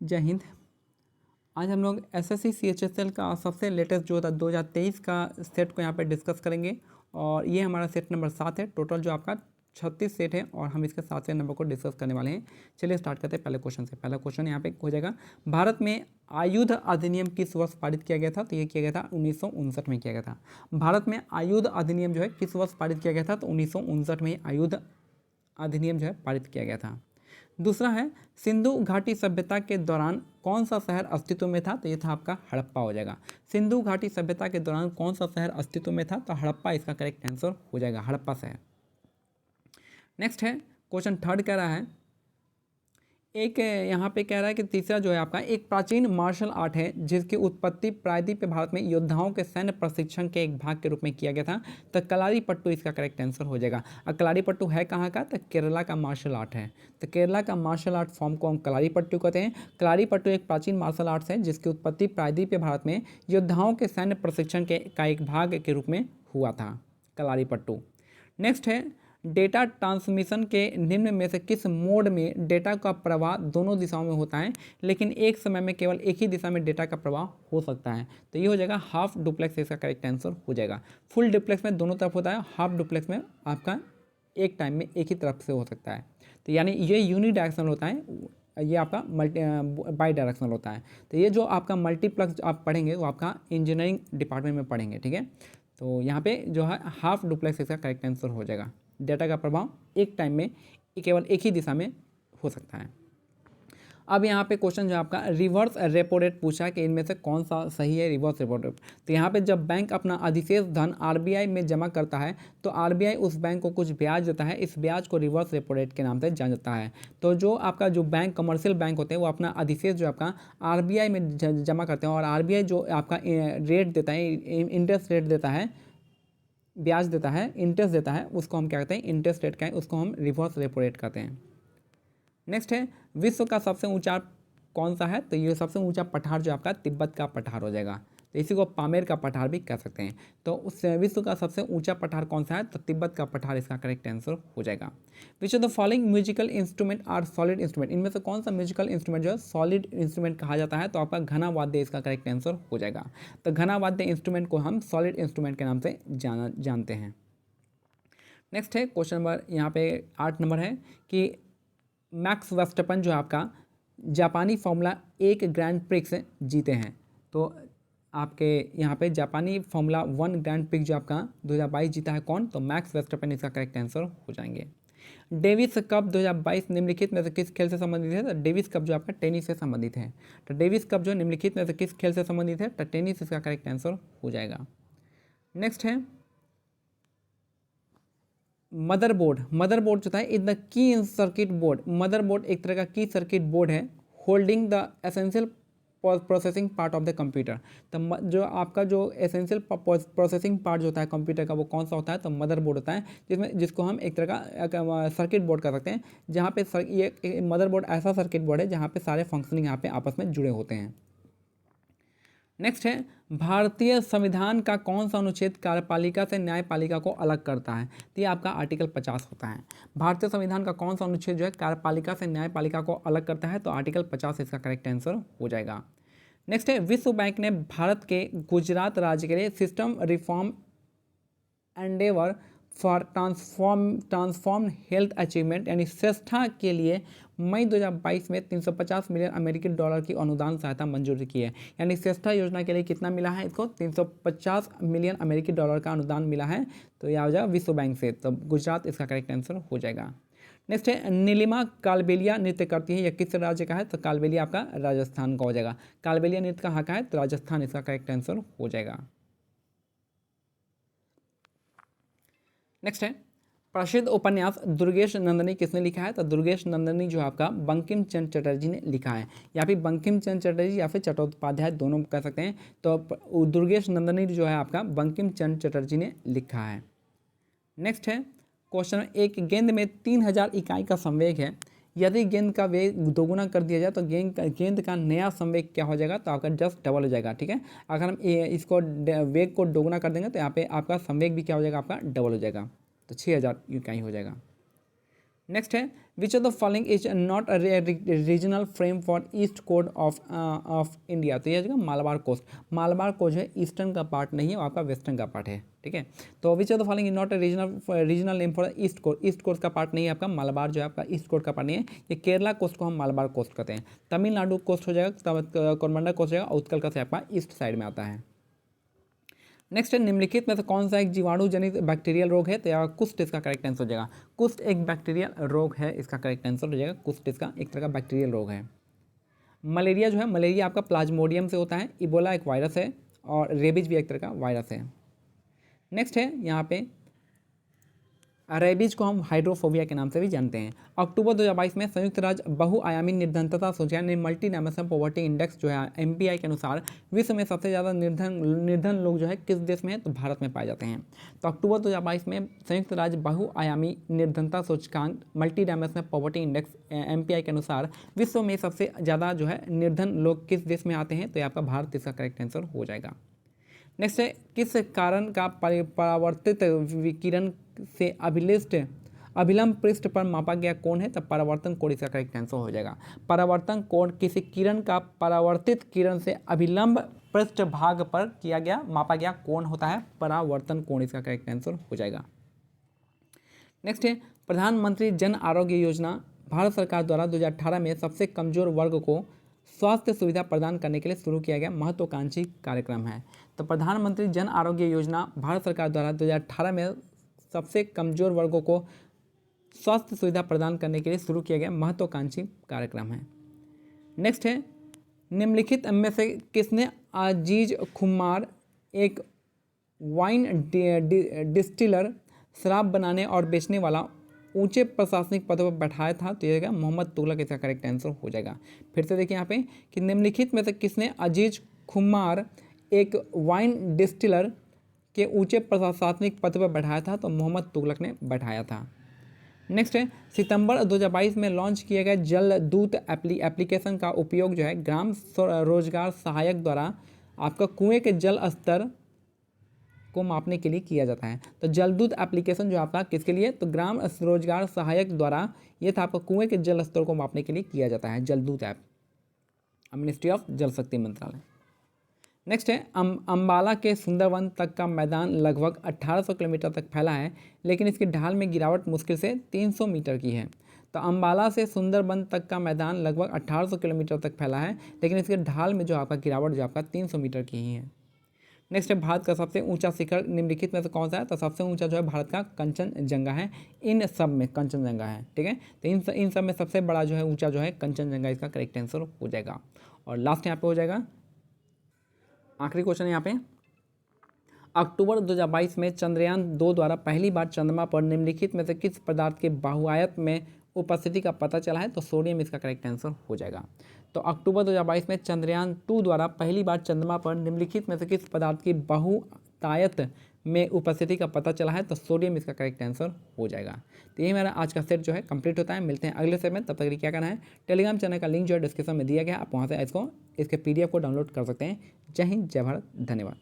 जय हिंद। आज हम लोग एसएससी सीएचएसएल का सबसे लेटेस्ट जो था 2023 का सेट को यहाँ पे डिस्कस करेंगे और ये हमारा सेट नंबर 7 है। टोटल जो आपका 36 सेट है और हम इसके 7वें नंबर को डिस्कस करने वाले हैं। चलिए स्टार्ट करते हैं पहले क्वेश्चन से। पहला क्वेश्चन यहाँ पे हो जाएगा, भारत में आयुध अधिनियम किस वर्ष पारित किया गया था? तो ये किया गया था 1959 में किया गया था। भारत में आयुध अधिनियम जो है किस वर्ष पारित किया गया था? तो 1959 में आयुध अधिनियम जो है पारित किया गया था। दूसरा है, सिंधु घाटी सभ्यता के दौरान कौन सा शहर अस्तित्व में था? तो ये था आपका हड़प्पा हो जाएगा। सिंधु घाटी सभ्यता के दौरान कौन सा शहर अस्तित्व में था? तो हड़प्पा इसका करेक्ट आंसर हो जाएगा, हड़प्पा शहर। नेक्स्ट है क्वेश्चन थर्ड कह रहा है, एक यहाँ पे कह रहा है कि तीसरा जो है आपका, एक प्राचीन मार्शल आर्ट है जिसकी उत्पत्ति प्रायद्वीप भारत में योद्धाओं के सैन्य प्रशिक्षण के एक भाग के रूप में किया गया था। तो कलारीपट्टू इसका करेक्ट आंसर हो जाएगा। और कलारीपट्टू है कहाँ का? तो केरला का मार्शल आर्ट है। तो केरला का मार्शल आर्ट फॉर्म को हम कलारीपट्टू कहते हैं। कलारीपट्टू एक प्राचीन मार्शल आर्ट्स है जिसकी उत्पत्ति प्रायद्वीप भारत में योद्धाओं के सैन्य प्रशिक्षण का एक भाग के रूप में हुआ था, कलारीपट्टू। नेक्स्ट है, डेटा ट्रांसमिशन के निम्न में से किस मोड में डेटा का प्रवाह दोनों दिशाओं में होता है लेकिन एक समय में केवल एक ही दिशा में डेटा का प्रवाह हो सकता है? तो ये हो जाएगा हाफ डुप्लेक्स, इसका करेक्ट आंसर हो जाएगा। फुल डुप्लेक्स में दोनों तरफ होता है, हाफ डुप्लेक्स में आपका एक टाइम में एक ही तरफ से हो सकता है। तो यानी ये यूनि डायरेक्शनल होता है, ये आपका बाई डायरेक्शनल होता है। तो ये जो आपका मल्टीप्लेक्स आप पढ़ेंगे वो आपका इंजीनियरिंग डिपार्टमेंट में पढ़ेंगे, ठीक है। तो यहाँ पे जो है हाफ डुप्लेक्स इसका करेक्ट आंसर हो जाएगा। डेटा का प्रभाव एक टाइम में केवल एक ही दिशा में हो सकता है। अब यहाँ पे क्वेश्चन जो आपका रिवर्स रेपो रेट पूछा कि इनमें से कौन सा सही है रिवर्स रेपो रेट। तो यहाँ पे जब बैंक अपना अधिशेष धन आरबीआई में जमा करता है तो आरबीआई उस बैंक को कुछ ब्याज देता है, इस ब्याज को रिवर्स रेपो रेट के नाम से जाना जाता है। तो जो आपका जो बैंक कमर्शियल बैंक होते हैं वो अपना अधिशेष जो आपका आरबीआई में जमा करते हैं और आरबीआई जो आपका रेट देता है, इंटरेस्ट रेट देता है, ब्याज देता है, इंटरेस्ट देता है, उसको हम क्या कहते हैं? इंटरेस्ट रेट का है, उसको हम रिवर्स रेपो रेट कहते हैं। नेक्स्ट है, विश्व का सबसे ऊंचा कौन सा है? तो ये सबसे ऊंचा पठार जो आपका तिब्बत का पठार हो जाएगा। तो इसी को पामेर का पठार भी कह सकते हैं। तो उस विश्व का सबसे ऊंचा पठार कौन सा है? तो तिब्बत का पठार इसका करेक्ट आंसर हो जाएगा। Which of the following musical instrument are solid instrument, इनमें से कौन सा म्यूजिकल इंस्ट्रूमेंट जो है सॉलिड इंस्ट्रूमेंट कहा जाता है? तो आपका घना वाद्य इसका करेक्ट आंसर हो जाएगा। तो घना वाद्य इंस्ट्रूमेंट को हम सॉलिड इंस्ट्रूमेंट के नाम से जानते हैं। नेक्स्ट है क्वेश्चन नंबर यहाँ पे 8 नंबर है कि मैक्स वर्स्टैपन जो आपका जापानी फॉर्मूला 1 ग्रैंड प्रिक्स जीते हैं। तो आपके यहाँ पे जापानी फॉर्मूला 1 ग्रैंड प्रिक्स जो आपका 2022 जीता है कौन? तो मैक्स वर्स्टैपन इसका करेक्ट आंसर हो जाएंगे। डेविस कप 2022 निम्नलिखित में से किस खेल से संबंधित है? तो डेविस कप जो आपका टेनिस से संबंधित है। तो डेविस कप जो निम्नलिखित में से किस खेल से संबंधित है? तो टेनिस इसका करेक्ट आंसर हो जाएगा। नेक्स्ट है मदरबोर्ड। मदरबोर्ड जो था is the key in circuit board. Motherboard एक तरह का की सर्किट बोर्ड है holding the essential processing part of the computer. तो जो आपका जो एसेंशियल प्रोसेसिंग पार्ट जो होता है कंप्यूटर का वो कौन सा होता है? तो मदरबोर्ड होता है, जिसको हम एक तरह का सर्किट बोर्ड कर सकते हैं, जहाँ पे ये मदरबोर्ड ऐसा सर्किट बोर्ड है जहाँ पे सारे फंक्शनिंग यहाँ पे आपस में जुड़े होते हैं। नेक्स्ट है, भारतीय संविधान का कौन सा अनुच्छेद कार्यपालिका से न्यायपालिका को अलग करता है? तो ये आपका आर्टिकल 50 होता है। भारतीय संविधान का कौन सा अनुच्छेद जो है कार्यपालिका से न्यायपालिका को अलग करता है? तो आर्टिकल 50 इसका करेक्ट आंसर हो जाएगा। नेक्स्ट है, विश्व बैंक ने भारत के गुजरात राज्य के लिए system reform Endeavour for transform health achievement यानी श्रेष्ठा के लिए मई 2022 में 350 मिलियन अमेरिकी डॉलर की अनुदान सहायता मंजूर की है। यानी श्रेष्ठा योजना के लिए कितना मिला है इसको? 350 मिलियन अमेरिकी डॉलर का अनुदान मिला है। तो यह हो जाएगा विश्व बैंक से। तो गुजरात इसका करेक्ट आंसर हो जाएगा। नेक्स्ट है, नीलिमा कालबेलिया नृत्य करती है, यह किस राज्य का है? तो कालबेलिया आपका राजस्थान का हो जाएगा। कालबेलिया नृत्य कहाँ का है? तो राजस्थान इसका करेक्ट आंसर हो जाएगा। नेक्स्ट है, प्रसिद्ध उपन्यास दुर्गेश नंदनी किसने लिखा है? तो दुर्गेश नंदनी जो आपका बंकिम चंद्र चटर्जी ने लिखा है, या फिर बंकिम चंद्र चटर्जी या फिर चट्टोपाध्याय दोनों कह सकते हैं। तो दुर्गेश नंदनी जो है आपका बंकिम चंद्र चटर्जी ने लिखा है। नेक्स्ट है क्वेश्चन, एक गेंद में 3000 इकाई का संवेग है, यदि गेंद का वेग दोगुना कर दिया जाए तो गेंद का नया संवेग क्या हो जाएगा? तो आपका जस्ट डबल हो जाएगा, ठीक है। अगर हम इसको वेग को दोगुना कर देंगे तो यहाँ पे आपका संवेग भी क्या हो जाएगा? आपका डबल हो जाएगा। तो 6000 इकाई हो जाएगा। नेक्स्ट है which of the following is not a regional frame for east coast of India. तो ये जगह मालाबार कोस्ट, मालाबार कोस्ट है ईस्टर्न का पार्ट नहीं है, वो आपका वेस्टर्न का पार्ट है, ठीक है। तो which of the following is not a regional name for east coast, east coast का पार्ट नहीं है आपका, मालाबार जो है आपका ईस्ट कोस्ट का पार्ट नहीं है। ये केरला कोस्ट को हम मालाबार कोस्ट कहते हैं। तमिलनाडु कोस्ट हो जाएगा, कोरमंडल कोस्ट हो जाएगा, और उत्कल का से आपका ईस्ट साइड में आता है। नेक्स्ट है निम्नलिखित में से कौन सा एक जीवाणु जनित बैक्टीरियल रोग है। तो यहाँ कुष्ठ इसका करेक्ट आंसर हो जाएगा। कुष्ठ एक बैक्टीरियल रोग है, इसका करेक्ट आंसर हो जाएगा। कुष्ठ इसका एक तरह का बैक्टीरियल रोग है। मलेरिया जो है, मलेरिया आपका प्लाज्मोडियम से होता है। इबोला एक वायरस है, और रेबीज भी एक तरह का वायरस है। नेक्स्ट है यहाँ पे रेबीज को हम हाइड्रोफोबिया के नाम से भी जानते हैं। अक्टूबर 2022 में संयुक्त राज्य बहुआयामी निर्धनता सूचकांक यानी मल्टी डायमेंशनल पॉवर्टी इंडेक्स जो है MPI के अनुसार विश्व में सबसे ज़्यादा निर्धन लोग जो है किस देश में है, तो भारत में पाए जाते हैं। तो अक्टूबर 2022 में संयुक्त राज्य बहुआयामी निर्धनता सूचकांक multi dimensional poverty index MPI के अनुसार विश्व में सबसे ज़्यादा जो है निर्धन लोग किस देश में आते हैं, तो ये आपका भारत इसका करेक्ट आंसर हो जाएगा। नेक्स्ट है किस कारण का परावर्तित विकिरण से अभिलंब पृष्ठ पर मापा गया कोण है, तब परावर्तन कोण इसका करेक्ट आंसर हो जाएगा। परावर्तन कोण किसी किरण का परावर्तित किरण से अभिलंब पृष्ठ भाग पर किया गया मापा गया कोण होता है परावर्तन कोण, इसका करेक्ट आंसर हो जाएगा। नेक्स्ट है प्रधानमंत्री जन आरोग्य योजना भारत सरकार द्वारा 2018 में सबसे कमजोर वर्ग को स्वास्थ्य सुविधा प्रदान करने के लिए शुरू किया गया महत्वाकांक्षी कार्यक्रम है। तो प्रधानमंत्री जन आरोग्य योजना भारत सरकार द्वारा 2018 में सबसे कमजोर वर्गों को स्वास्थ्य सुविधा प्रदान करने के लिए शुरू किया गया महत्वाकांक्षी कार्यक्रम है। नेक्स्ट है निम्नलिखित में से किसने अजीज खुमार एक वाइन डिस्टिलर शराब बनाने और बेचने वाला ऊंचे प्रशासनिक पदों पर बैठाया था, तो ये मोहम्मद तुगलक इसका करेक्ट आंसर हो जाएगा। फिर से देखिए यहाँ पे कि निम्नलिखित में से किसने अजीज खुमार एक वाइन डिस्टिलर के ऊंचे प्रशासनिक पद पर बैठाया था, तो मोहम्मद तुगलक ने बैठाया था। नेक्स्ट है सितंबर 2022 में लॉन्च किए गए जल दूत एप्लीकेशन का उपयोग जो है ग्राम रोजगार सहायक द्वारा आपका कुएं के जल स्तर को मापने के लिए किया जाता है। तो जलदूत एप्लीकेशन जो आपका किसके लिए, तो ग्राम रोजगार सहायक द्वारा ये था आपका कुएं के जल स्तर को मापने के लिए किया जाता है जलदूत ऐप, मिनिस्ट्री ऑफ जल शक्ति मंत्रालय। नेक्स्ट है अंबाला के सुंदरवन तक का मैदान लगभग 1800 किलोमीटर तक फैला है, लेकिन इसकी ढाल में गिरावट मुश्किल से 300 मीटर की है। तो अंबाला से सुंदरवन तक का मैदान लगभग 1800 किलोमीटर तक फैला है, लेकिन इसके ढाल में जो आपका गिरावट जो आपका 300 मीटर की ही है। नेक्स्ट है भारत का सबसे ऊंचा शिखर निम्नलिखित में से कौन सा है, तो सबसे ऊंचा जो है भारत का कंचनजंगा है। इन सब में कंचनजंगा है, ठीक है। तो इन सब में सबसे बड़ा जो है ऊंचा जो है कंचनजंगा, इसका करेक्ट आंसर हो जाएगा। और लास्ट यहाँ पे हो जाएगा आखिरी क्वेश्चन यहाँ पे अक्टूबर 2022 में चंद्रयान 2 द्वारा पहली बार चंद्रमा पर निम्नलिखित में से किस पदार्थ के बहुआयत में उपस्थिति का पता चला है, तो सोडियम इसका करेक्ट आंसर हो जाएगा। तो अक्टूबर 2022 में चंद्रयान 2 द्वारा पहली बार चंद्रमा पर निम्नलिखित में से किस पदार्थ की बहुतायत में उपस्थिति का पता चला है, तो सोडियम इसका करेक्ट आंसर हो जाएगा। तो यही मेरा आज का सेट जो है कंप्लीट होता है। मिलते हैं अगले सेट में, तब तक क्या करना है, टेलीग्राम चैनल का लिंक जो है डिस्क्रिप्शन में दिया गया, आप वहाँ से इसके PDF को डाउनलोड कर सकते हैं। जय हिंद, जय भारत, धन्यवाद।